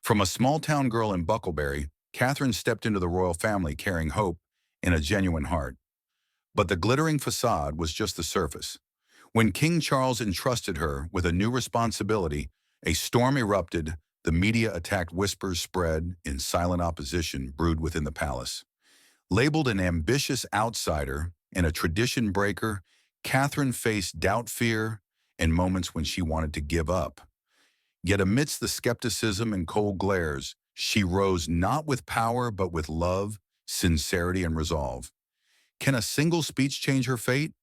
From a small-town girl in Bucklebury, Catherine stepped into the royal family carrying hope in a genuine heart. But the glittering facade was just the surface. When King Charles entrusted her with a new responsibility, a storm erupted, the media attacked, whispers spread, in silent opposition brewed within the palace. Labeled an ambitious outsider and a tradition breaker, Catherine faced doubt, fear, and moments when she wanted to give up. Yet amidst the skepticism and cold glares, she rose not with power but with love, sincerity, and resolve. Can a single speech change her fate?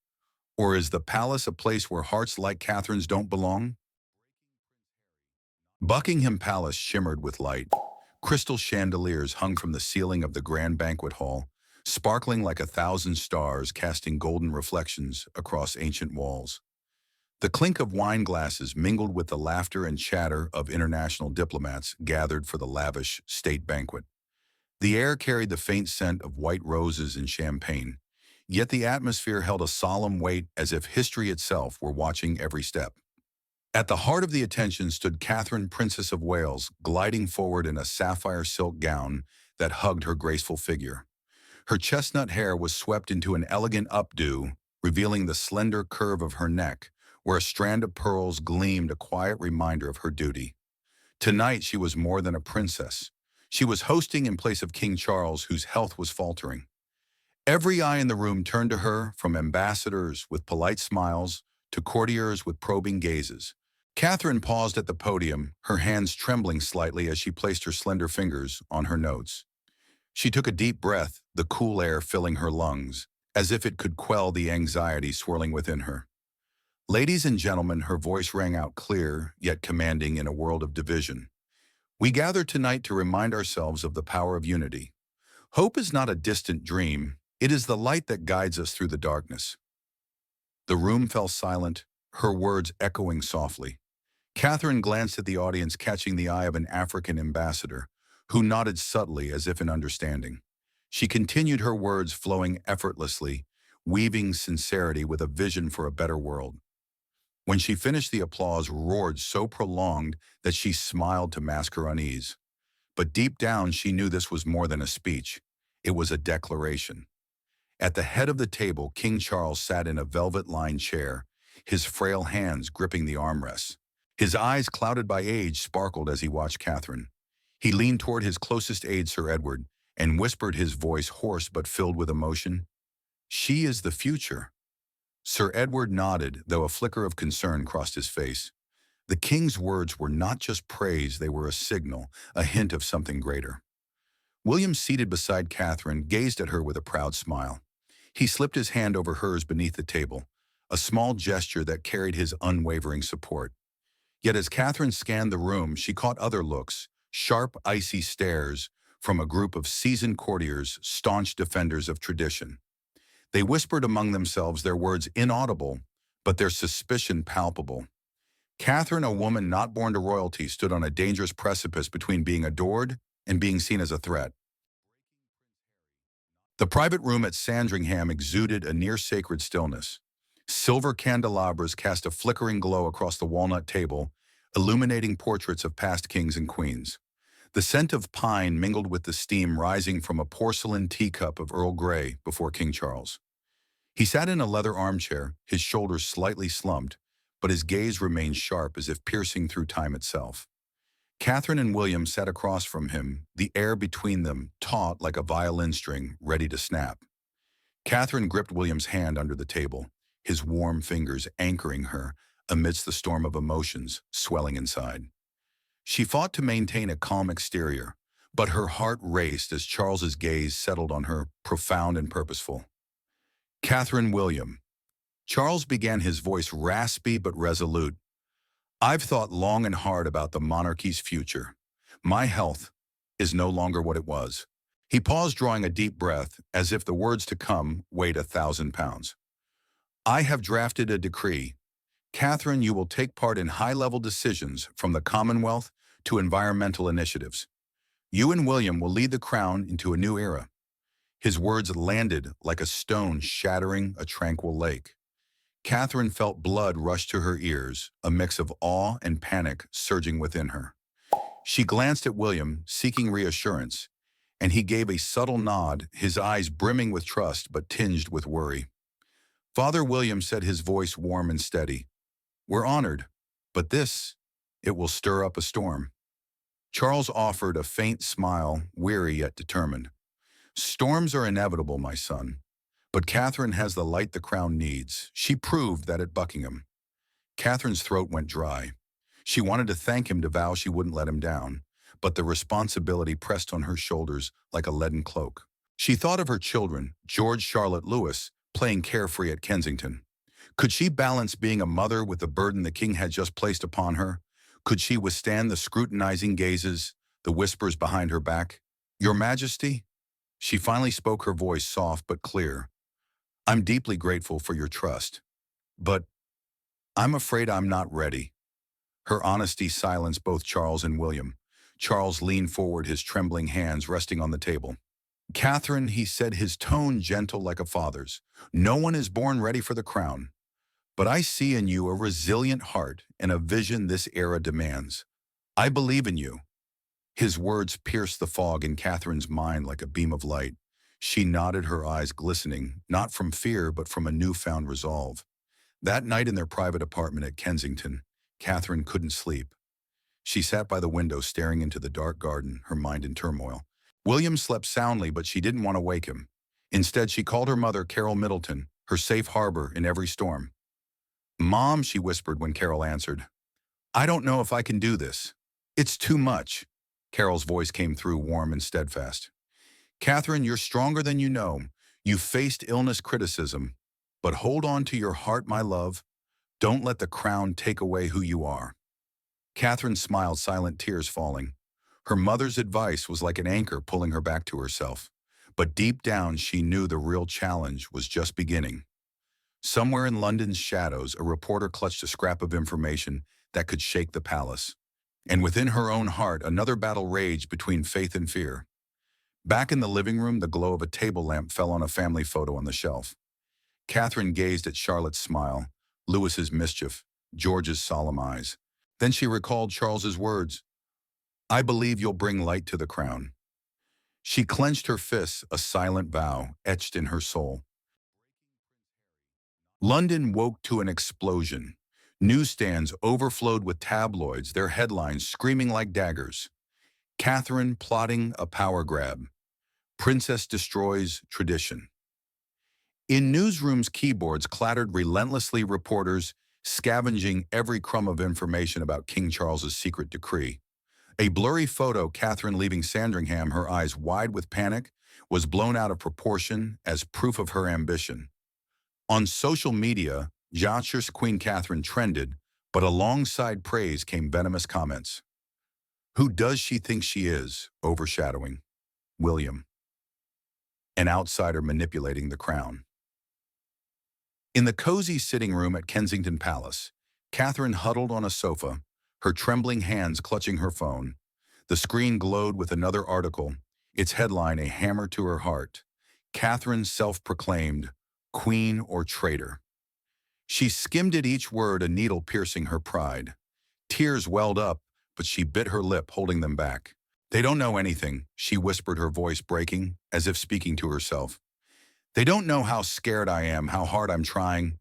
Or is the palace a place where hearts like Catherine's don't belong? Buckingham Palace shimmered with light. Crystal chandeliers hung from the ceiling of the grand banquet hall, sparkling like 1,000 stars casting golden reflections across ancient walls. The clink of wine glasses mingled with the laughter and chatter of international diplomats gathered for the lavish state banquet. The air carried the faint scent of white roses and champagne, yet the atmosphere held a solemn weight as if history itself were watching every step. At the heart of the attention stood Catherine, Princess of Wales, gliding forward in a sapphire silk gown that hugged her graceful figure. Her chestnut hair was swept into an elegant updo, revealing the slender curve of her neck, where a strand of pearls gleamed, a quiet reminder of her duty. Tonight she was more than a princess. She was hosting in place of King Charles, whose health was faltering. Every eye in the room turned to her, from ambassadors with polite smiles to courtiers with probing gazes. Catherine paused at the podium, her hands trembling slightly as she placed her slender fingers on her notes. She took a deep breath, the cool air filling her lungs, as if it could quell the anxiety swirling within her. Ladies and gentlemen, her voice rang out clear, yet commanding in a world of division. We gather tonight to remind ourselves of the power of unity. Hope is not a distant dream, it is the light that guides us through the darkness. The room fell silent, her words echoing softly. Catherine glanced at the audience, catching the eye of an African ambassador, who nodded subtly as if in understanding. She continued, her words flowing effortlessly, weaving sincerity with a vision for a better world. When she finished, the applause roared so prolonged that she smiled to mask her unease. But deep down, she knew this was more than a speech. It was a declaration. At the head of the table, King Charles sat in a velvet-lined chair, his frail hands gripping the armrests. His eyes, clouded by age, sparkled as he watched Catherine. He leaned toward his closest aide, Sir Edward, and whispered, his voice hoarse but filled with emotion, "She is the future." Sir Edward nodded, though a flicker of concern crossed his face. The king's words were not just praise, they were a signal, a hint of something greater. William, seated beside Catherine, gazed at her with a proud smile. He slipped his hand over hers beneath the table, a small gesture that carried his unwavering support. Yet as Catherine scanned the room, she caught other looks, sharp, icy stares from a group of seasoned courtiers, staunch defenders of tradition. They whispered among themselves, their words inaudible, but their suspicion palpable. Catherine, a woman not born to royalty, stood on a dangerous precipice between being adored and being seen as a threat. The private room at Sandringham exuded a near-sacred stillness. Silver candelabras cast a flickering glow across the walnut table, illuminating portraits of past kings and queens. The scent of pine mingled with the steam rising from a porcelain teacup of Earl Grey before King Charles. He sat in a leather armchair, his shoulders slightly slumped, but his gaze remained sharp as if piercing through time itself. Catherine and William sat across from him, the air between them taut like a violin string ready to snap. Catherine gripped William's hand under the table, his warm fingers anchoring her amidst the storm of emotions swelling inside. She fought to maintain a calm exterior, but her heart raced as Charles's gaze settled on her, profound and purposeful. "Catherine, William." Charles began, his voice raspy but resolute. "I've thought long and hard about the monarchy's future. My health is no longer what it was." He paused, drawing a deep breath, as if the words to come weighed 1,000 pounds. "I have drafted a decree. Catherine, you will take part in high-level decisions, from the Commonwealth to environmental initiatives. You and William will lead the crown into a new era." His words landed like a stone shattering a tranquil lake. Catherine felt blood rush to her ears, a mix of awe and panic surging within her. She glanced at William, seeking reassurance, and he gave a subtle nod, his eyes brimming with trust but tinged with worry. Father William said, his voice warm and steady, "We're honored, but it will stir up a storm." Charles offered a faint smile, weary yet determined. "Storms are inevitable, my son. But Catherine has the light the crown needs. She proved that at Buckingham." Catherine's throat went dry. She wanted to thank him, to vow she wouldn't let him down, but the responsibility pressed on her shoulders like a leaden cloak. She thought of her children, George, Charlotte, Louis, playing carefree at Kensington. Could she balance being a mother with the burden the king had just placed upon her? Could she withstand the scrutinizing gazes, the whispers behind her back? "Your Majesty?" She finally spoke, her voice soft but clear. "I'm deeply grateful for your trust, but I'm afraid I'm not ready." Her honesty silenced both Charles and William. Charles leaned forward, his trembling hands resting on the table. "Catherine," he said, his tone gentle like a father's, "no one is born ready for the crown. But I see in you a resilient heart and a vision this era demands. I believe in you." His words pierced the fog in Catherine's mind like a beam of light. She nodded, her eyes glistening, not from fear but from a newfound resolve. That night in their private apartment at Kensington, Catherine couldn't sleep. She sat by the window staring into the dark garden, her mind in turmoil. William slept soundly, but she didn't want to wake him. Instead, she called her mother, Carol Middleton, her safe harbor in every storm. "Mom," she whispered when Carol answered, "I don't know if I can do this. It's too much." Carol's voice came through, warm and steadfast. "Catherine, you're stronger than you know. You faced illness, criticism. But hold on to your heart, my love. Don't let the crown take away who you are." Catherine smiled, silent tears falling. Her mother's advice was like an anchor pulling her back to herself. But deep down, she knew the real challenge was just beginning. Somewhere in London's shadows, a reporter clutched a scrap of information that could shake the palace. And within her own heart, another battle raged between faith and fear. Back in the living room, the glow of a table lamp fell on a family photo on the shelf. Catherine gazed at Charlotte's smile, Louis's mischief, George's solemn eyes. Then she recalled Charles's words, "I believe you'll bring light to the crown." She clenched her fists, a silent vow etched in her soul. London woke to an explosion. Newsstands overflowed with tabloids, their headlines screaming like daggers. "Catherine plotting a power grab. Princess destroys tradition." In newsrooms, keyboards clattered relentlessly, reporters scavenging every crumb of information about King Charles's secret decree. A blurry photo, Catherine leaving Sandringham, her eyes wide with panic, was blown out of proportion as proof of her ambition. On social media, Yorkshire's Queen Catherine trended, but alongside praise came venomous comments. "Who does she think she is?" overshadowing William, an outsider manipulating the crown. In the cozy sitting room at Kensington Palace, Catherine huddled on a sofa, her trembling hands clutching her phone. The screen glowed with another article, its headline a hammer to her heart. Catherine self-proclaimed queen or traitor. She skimmed at each word, a needle piercing her pride. Tears welled up, but she bit her lip, holding them back. "They don't know anything," she whispered, her voice breaking, as if speaking to herself. "They don't know how scared I am, how hard I'm trying."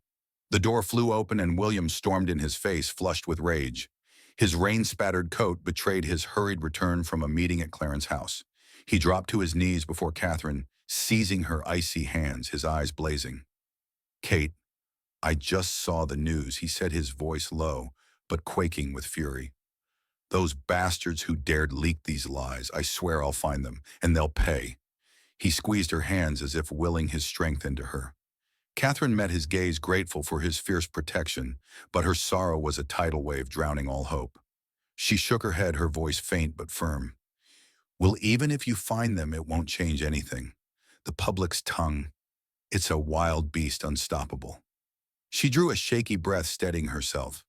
The door flew open and William stormed in, his face flushed with rage. His rain-spattered coat betrayed his hurried return from a meeting at Clarence House. He dropped to his knees before Catherine, seizing her icy hands, his eyes blazing. "Kate, I just saw the news," he said, his voice low, but quaking with fury. "Those bastards who dared leak these lies, I swear I'll find them, and they'll pay." He squeezed her hands as if willing his strength into her. Catherine met his gaze, grateful for his fierce protection, but her sorrow was a tidal wave drowning all hope. She shook her head, her voice faint but firm. "Well, even if you find them, it won't change anything. The public's tongue, it's a wild beast, unstoppable." She drew a shaky breath, steadying herself.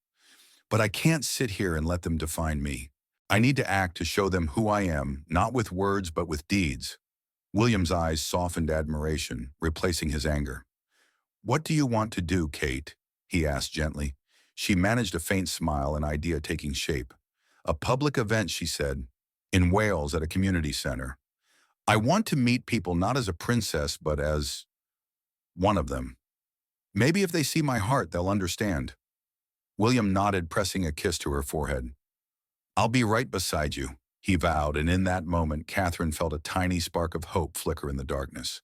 "But I can't sit here and let them define me. I need to act, to show them who I am, not with words but with deeds." William's eyes softened admiration, replacing his anger. "What do you want to do, Kate?" he asked gently. She managed a faint smile, an idea taking shape. A public event, she said, in Wales at a community center. I want to meet people not as a princess, but as one of them. Maybe if they see my heart, they'll understand. William nodded, pressing a kiss to her forehead. I'll be right beside you, he vowed, and in that moment, Catherine felt a tiny spark of hope flicker in the darkness.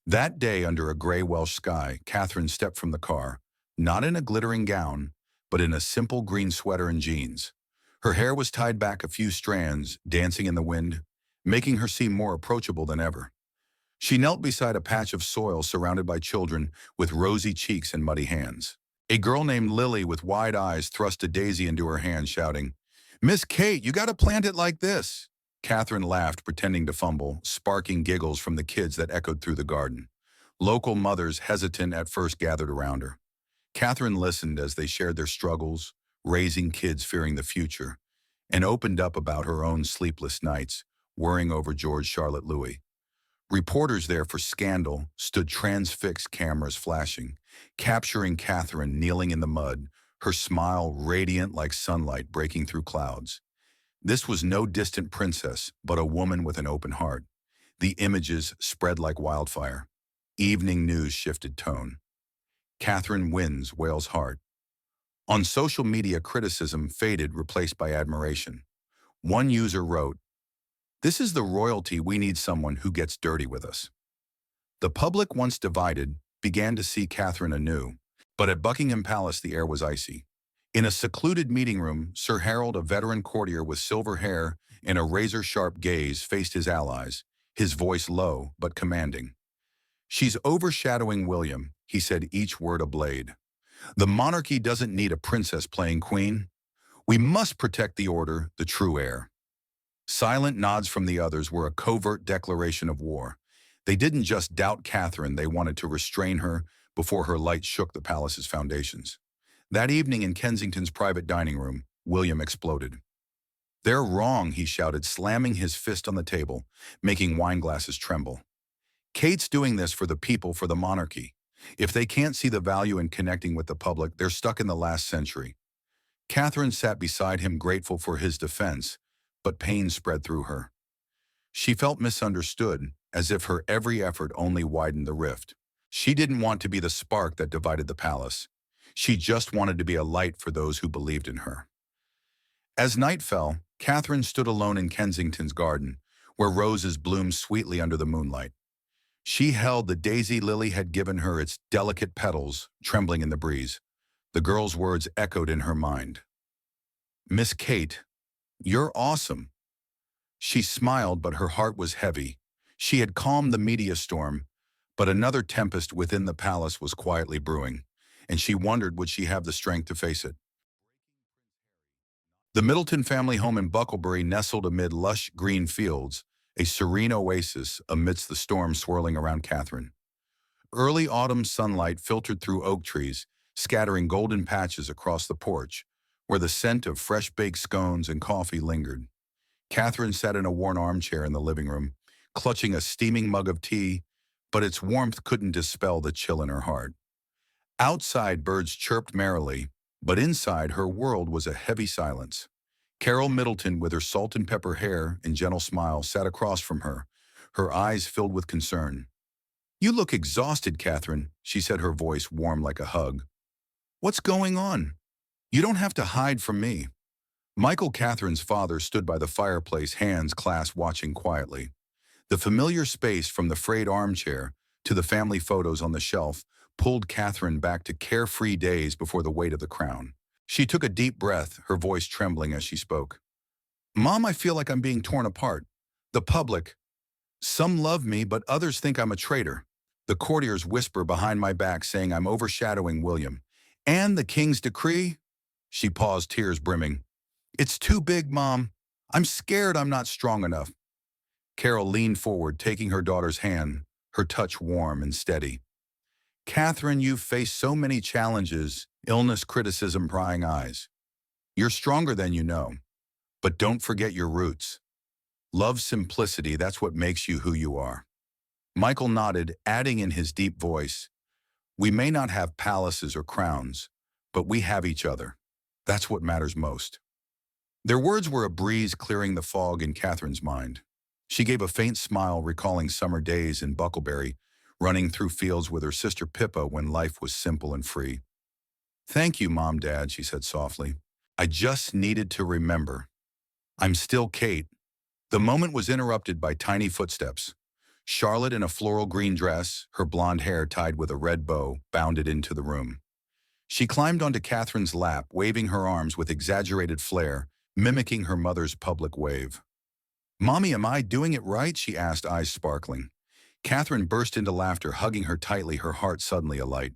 That day, under a gray Welsh sky, Catherine stepped from the car, not in a glittering gown, but in a simple green sweater and jeans. Her hair was tied back, a few strands dancing in the wind, making her seem more approachable than ever. She knelt beside a patch of soil surrounded by children with rosy cheeks and muddy hands. A girl named Lily with wide eyes thrust a daisy into her hand, shouting, "Miss Kate, you gotta plant it like this." Catherine laughed, pretending to fumble, sparking giggles from the kids that echoed through the garden. Local mothers, hesitant at first, gathered around her. Catherine listened as they shared their struggles, raising kids fearing the future, and opened up about her own sleepless nights, worrying over George Charlotte Louis. Reporters there for Scandal stood transfixed, cameras flashing, capturing Catherine kneeling in the mud, her smile radiant like sunlight breaking through clouds. This was no distant princess, but a woman with an open heart. The images spread like wildfire. Evening news shifted tone. Catherine wins Wales' heart. On social media, criticism faded, replaced by admiration. One user wrote, "This is the royalty we need, someone who gets dirty with us." The public, once divided, began to see Catherine anew, but at Buckingham Palace the air was icy. In a secluded meeting room, Sir Harold, a veteran courtier with silver hair and a razor-sharp gaze, faced his allies, his voice low but commanding. "She's overshadowing William," he said, each word a blade. "The monarchy doesn't need a princess playing queen. We must protect the order, the true heir." Silent nods from the others were a covert declaration of war. They didn't just doubt Catherine, they wanted to restrain her before her light shook the palace's foundations. That evening in Kensington's private dining room, William exploded. "They're wrong," he shouted, slamming his fist on the table, making wine glasses tremble. "Kate's doing this for the people, for the monarchy. If they can't see the value in connecting with the public, they're stuck in the last century." Catherine sat beside him, grateful for his defense, but pain spread through her. She felt misunderstood, as if her every effort only widened the rift. She didn't want to be the spark that divided the palace. She just wanted to be a light for those who believed in her. As night fell, Catherine stood alone in Kensington's garden, where roses bloomed sweetly under the moonlight. She held the daisy Lily had given her, its delicate petals trembling in the breeze. The girl's words echoed in her mind. "Miss Kate, you're awesome." She smiled, but her heart was heavy. She had calmed the media storm, but another tempest within the palace was quietly brewing, and she wondered, would she have the strength to face it? The Middleton family home in Bucklebury nestled amid lush green fields, a serene oasis amidst the storm swirling around Catherine. Early autumn sunlight filtered through oak trees, scattering golden patches across the porch, where the scent of fresh-baked scones and coffee lingered. Catherine sat in a worn armchair in the living room, clutching a steaming mug of tea, but its warmth couldn't dispel the chill in her heart. Outside, birds chirped merrily, but inside her world was a heavy silence. Carol Middleton, with her salt and pepper hair and gentle smile, sat across from her, her eyes filled with concern. "You look exhausted, Catherine," she said, her voice warm like a hug. "What's going on? You don't have to hide from me." Michael, Catherine's father, stood by the fireplace, hands clasped, watching quietly. The familiar space, from the frayed armchair to the family photos on the shelf, pulled Catherine back to carefree days before the weight of the crown. She took a deep breath, her voice trembling as she spoke. "Mom, I feel like I'm being torn apart. The public. Some love me, but others think I'm a traitor. The courtiers whisper behind my back, saying I'm overshadowing William. And the king's decree?" She paused, tears brimming. "It's too big, Mom. I'm scared I'm not strong enough." Carol leaned forward, taking her daughter's hand, her touch warm and steady. "Catherine, you've faced so many challenges, illness, criticism, prying eyes. You're stronger than you know. But don't forget your roots. Love, simplicity, that's what makes you who you are." Michael nodded, adding in his deep voice, "We may not have palaces or crowns, but we have each other. That's what matters most." Their words were a breeze clearing the fog in Catherine's mind. She gave a faint smile, recalling summer days in Bucklebury, running through fields with her sister Pippa when life was simple and free. "Thank you, Mom, Dad," she said softly. "I just needed to remember. I'm still Kate." The moment was interrupted by tiny footsteps. Charlotte, in a floral green dress, her blonde hair tied with a red bow, bounded into the room. She climbed onto Catherine's lap, waving her arms with exaggerated flair, mimicking her mother's public wave. "Mommy, am I doing it right?" she asked, eyes sparkling. Catherine burst into laughter, hugging her tightly, her heart suddenly alight.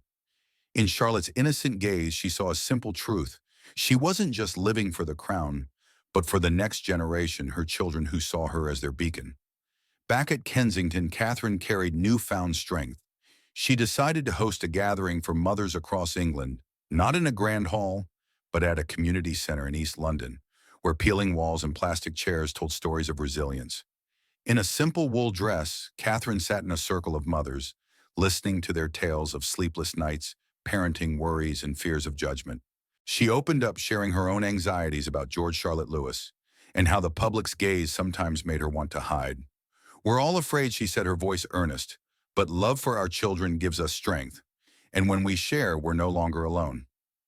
In Charlotte's innocent gaze, she saw a simple truth. She wasn't just living for the crown, but for the next generation, her children who saw her as their beacon. Back at Kensington, Catherine carried newfound strength. She decided to host a gathering for mothers across England, not in a grand hall, but at a community center in East London, where peeling walls and plastic chairs told stories of resilience. In a simple wool dress, Catherine sat in a circle of mothers, listening to their tales of sleepless nights, parenting worries, and fears of judgment. She opened up, sharing her own anxieties about George Charlotte Lewis and how the public's gaze sometimes made her want to hide. "We're all afraid," she said, her voice earnest, "but love for our children gives us strength. And when we share, we're no longer alone."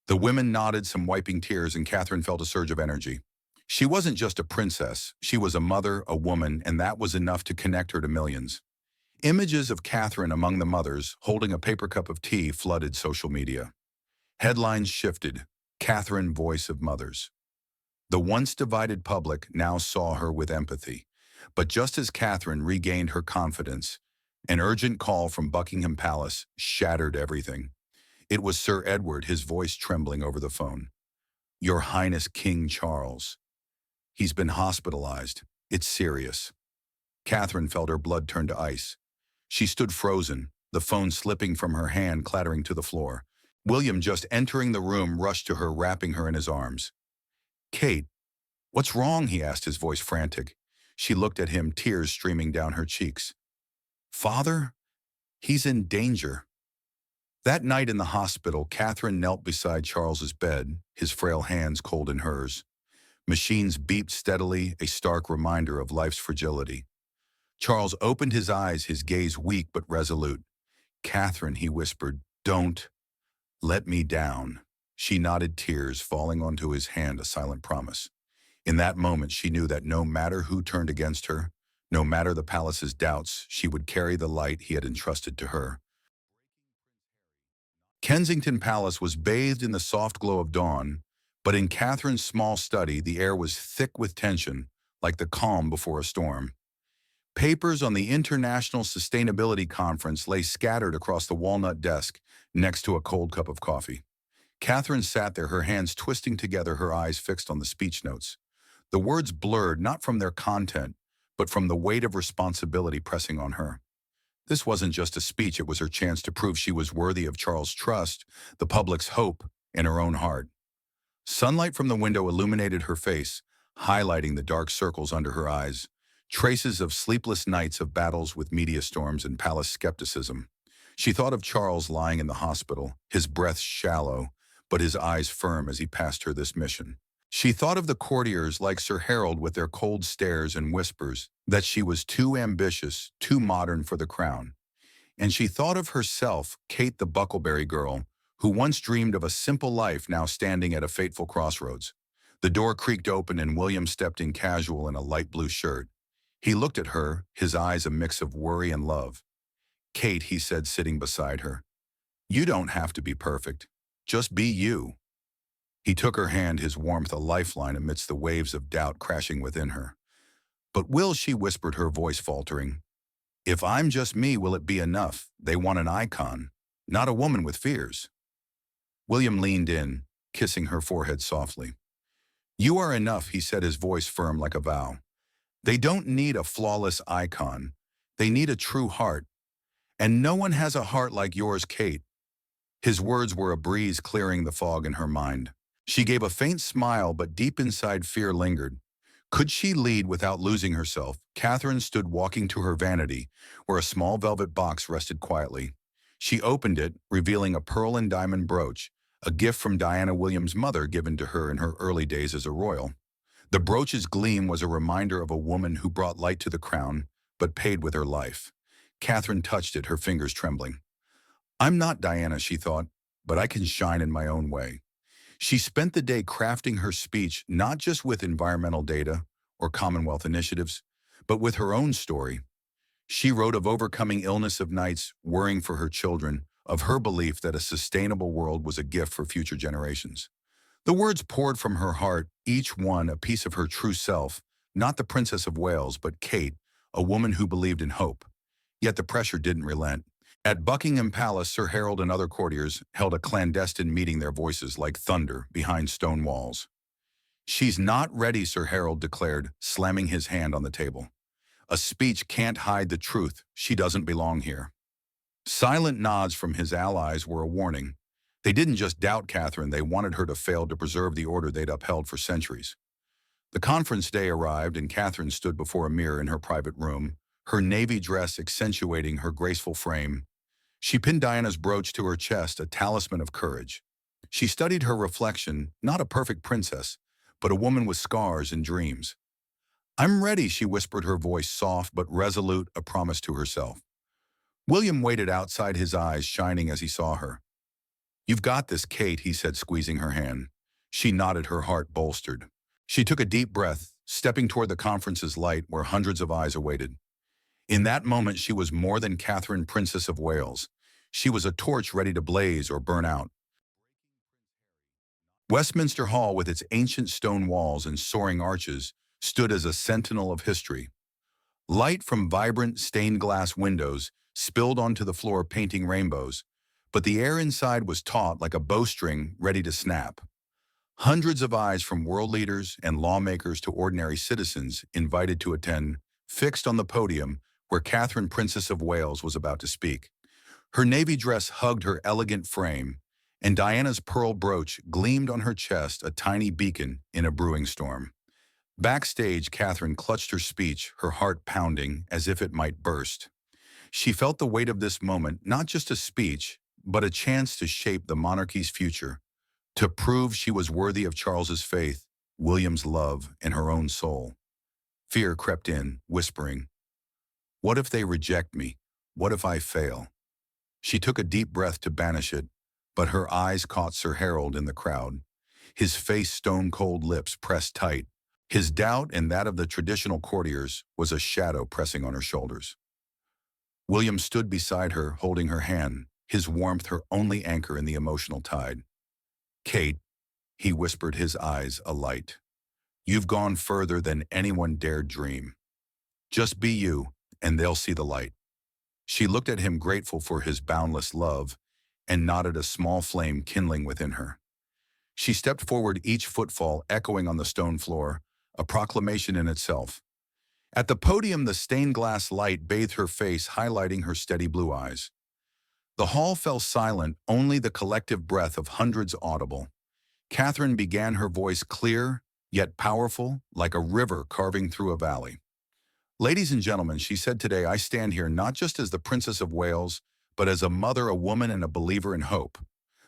The women nodded, some wiping tears, and Catherine felt a surge of energy. She wasn't just a princess, she was a mother, a woman, and that was enough to connect her to millions. Images of Catherine among the mothers, holding a paper cup of tea, flooded social media. Headlines shifted. "Catherine, voice of mothers." The once divided public now saw her with empathy. But just as Catherine regained her confidence, an urgent call from Buckingham Palace shattered everything. It was Sir Edward, his voice trembling over the phone. "Your Highness King Charles. He's been hospitalized. It's serious." Catherine felt her blood turn to ice. She stood frozen, the phone slipping from her hand, clattering to the floor. William, just entering the room, rushed to her, wrapping her in his arms. "Kate, what's wrong?" he asked, his voice frantic. She looked at him, tears streaming down her cheeks. "Father, he's in danger." That night in the hospital, Catherine knelt beside Charles's bed, his frail hands cold in hers. Machines beeped steadily, a stark reminder of life's fragility. Charles opened his eyes, his gaze weak but resolute. "Catherine," he whispered, "don't let me down." She nodded, tears falling onto his hand, a silent promise. In that moment, she knew that no matter who turned against her, no matter the palace's doubts, she would carry the light he had entrusted to her. Kensington Palace was bathed in the soft glow of dawn, but in Catherine's small study, the air was thick with tension, like the calm before a storm. Papers on the International Sustainability Conference lay scattered across the walnut desk next to a cold cup of coffee. Catherine sat there, her hands twisting together, her eyes fixed on the speech notes. The words blurred, not from their content, but from the weight of responsibility pressing on her. This wasn't just a speech, it was her chance to prove she was worthy of Charles' trust, the public's hope, and her own heart. Sunlight from the window illuminated her face, highlighting the dark circles under her eyes, traces of sleepless nights, of battles with media storms and palace skepticism. She thought of Charles lying in the hospital, his breath shallow, but his eyes firm as he passed her this mission. She thought of the courtiers like Sir Harold with their cold stares and whispers that she was too ambitious, too modern for the crown. And she thought of herself, Kate the Bucklebury girl, who once dreamed of a simple life, now standing at a fateful crossroads. The door creaked open and William stepped in, casual in a light blue shirt. He looked at her, his eyes a mix of worry and love. "Kate," he said, sitting beside her, "you don't have to be perfect. Just be you." He took her hand, his warmth a lifeline amidst the waves of doubt crashing within her. "But will," she whispered, her voice faltering, "if I'm just me, will it be enough? They want an icon, not a woman with fears." William leaned in, kissing her forehead softly. "You are enough," he said, his voice firm like a vow. "They don't need a flawless icon. They need a true heart. And no one has a heart like yours, Kate." His words were a breeze clearing the fog in her mind. She gave a faint smile, but deep inside fear lingered. Could she lead without losing herself? Catherine stood, walking to her vanity, where a small velvet box rested quietly. She opened it, revealing a pearl and diamond brooch, a gift from Diana Williams' mother given to her in her early days as a royal. The brooch's gleam was a reminder of a woman who brought light to the crown, but paid with her life. Catherine touched it, her fingers trembling. I'm not Diana, she thought, but I can shine in my own way. She spent the day crafting her speech not just with environmental data or Commonwealth initiatives, but with her own story. She wrote of overcoming illness of nights, worrying for her children, of her belief that a sustainable world was a gift for future generations. The words poured from her heart, each one a piece of her true self, not the Princess of Wales, but Kate, a woman who believed in hope. Yet the pressure didn't relent. At Buckingham Palace, Sir Harold and other courtiers held a clandestine meeting, their voices like thunder behind stone walls. She's not ready, Sir Harold declared, slamming his hand on the table. A speech can't hide the truth. She doesn't belong here. Silent nods from his allies were a warning. They didn't just doubt Catherine, they wanted her to fail to preserve the order they'd upheld for centuries. The conference day arrived and Catherine stood before a mirror in her private room, her navy dress accentuating her graceful frame. She pinned Diana's brooch to her chest, a talisman of courage. She studied her reflection, not a perfect princess, but a woman with scars and dreams. I'm ready, she whispered, her voice soft but resolute, a promise to herself. William waited outside, his eyes shining as he saw her. You've got this, Kate, he said, squeezing her hand. She nodded, her heart bolstered. She took a deep breath, stepping toward the conference's light where hundreds of eyes awaited. In that moment, she was more than Catherine, Princess of Wales. She was a torch ready to blaze or burn out. Westminster Hall, with its ancient stone walls and soaring arches, stood as a sentinel of history. Light from vibrant stained glass windows spilled onto the floor, painting rainbows, but the air inside was taut like a bowstring ready to snap. Hundreds of eyes, from world leaders and lawmakers to ordinary citizens invited to attend, fixed on the podium where Catherine, Princess of Wales, was about to speak. Her navy dress hugged her elegant frame, and Diana's pearl brooch gleamed on her chest, a tiny beacon in a brewing storm. Backstage, Catherine clutched her speech, her heart pounding as if it might burst. She felt the weight of this moment, not just a speech, but a chance to shape the monarchy's future, to prove she was worthy of Charles's faith, William's love, and her own soul. Fear crept in, whispering, what if they reject me? What if I fail? She took a deep breath to banish it, but her eyes caught Sir Harold in the crowd. His face, stone-cold, lips pressed tight. His doubt and that of the traditional courtiers was a shadow pressing on her shoulders. William stood beside her, holding her hand, his warmth her only anchor in the emotional tide. Kate, he whispered, his eyes alight. You've gone further than anyone dared dream. Just be you, and they'll see the light. She looked at him, grateful for his boundless love, and nodded, a small flame kindling within her. She stepped forward, each footfall echoing on the stone floor, a proclamation in itself. At the podium, the stained glass light bathed her face, highlighting her steady blue eyes. The hall fell silent, only the collective breath of hundreds audible. Catherine began, her voice clear, yet powerful, like a river carving through a valley. Ladies and gentlemen, she said, today I stand here not just as the Princess of Wales, but as a mother, a woman, and a believer in hope.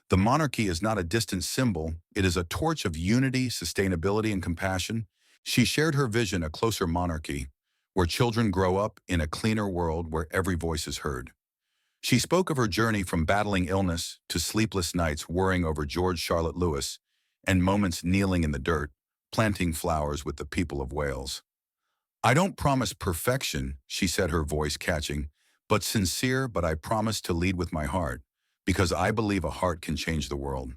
The monarchy is not a distant symbol. It is a torch of unity, sustainability, and compassion. She shared her vision, a closer monarchy, where children grow up in a cleaner world where every voice is heard. She spoke of her journey from battling illness to sleepless nights worrying over George Charlotte Lewis and moments kneeling in the dirt, planting flowers with the people of Wales. I don't promise perfection, she said, her voice catching, but sincere, but I promise to lead with my heart, because I believe a heart can change the world.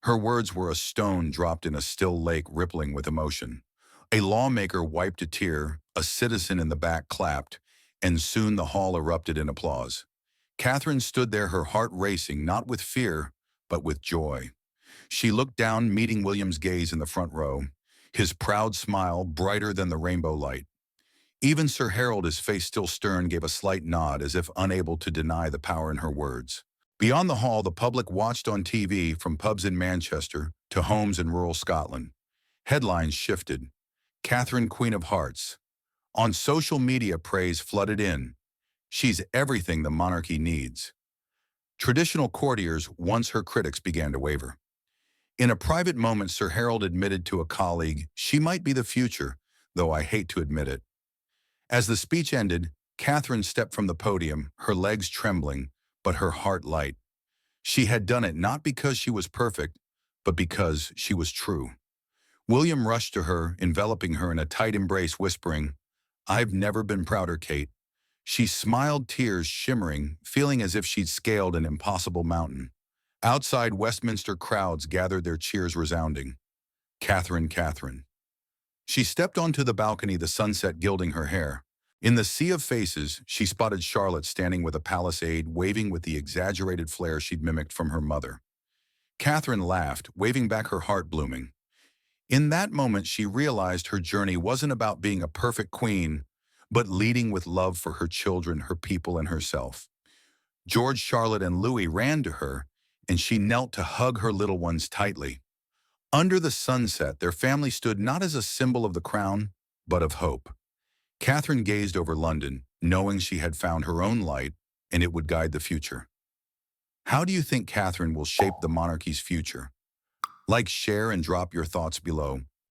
Her words were a stone dropped in a still lake rippling with emotion. A lawmaker wiped a tear, a citizen in the back clapped, and soon the hall erupted in applause. Catherine stood there, her heart racing, not with fear, but with joy. She looked down, meeting William's gaze in the front row, his proud smile brighter than the rainbow light. Even Sir Harold, his face still stern, gave a slight nod as if unable to deny the power in her words. Beyond the hall, the public watched on TV, from pubs in Manchester to homes in rural Scotland. Headlines shifted. Catherine, Queen of Hearts. On social media, praise flooded in. She's everything the monarchy needs. Traditional courtiers, once her critics, began to waver. In a private moment, Sir Harold admitted to a colleague, "She might be the future, though I hate to admit it." As the speech ended, Catherine stepped from the podium, her legs trembling, but her heart light. She had done it not because she was perfect, but because she was true. William rushed to her, enveloping her in a tight embrace, whispering, "I've never been prouder, Kate." She smiled, tears shimmering, feeling as if she'd scaled an impossible mountain. Outside, Westminster crowds gathered, their cheers resounding. Catherine, Catherine. She stepped onto the balcony, the sunset gilding her hair. In the sea of faces, she spotted Charlotte standing with a palisade, waving with the exaggerated flair she'd mimicked from her mother. Catherine laughed, waving back, her heart blooming. In that moment, she realized her journey wasn't about being a perfect queen, but leading with love for her children, her people, and herself. George, Charlotte, and Louis ran to her, and she knelt to hug her little ones tightly. Under the sunset, their family stood not as a symbol of the crown, but of hope. Catherine gazed over London, knowing she had found her own light, and it would guide the future. How do you think Catherine will shape the monarchy's future? Like, share, and drop your thoughts below.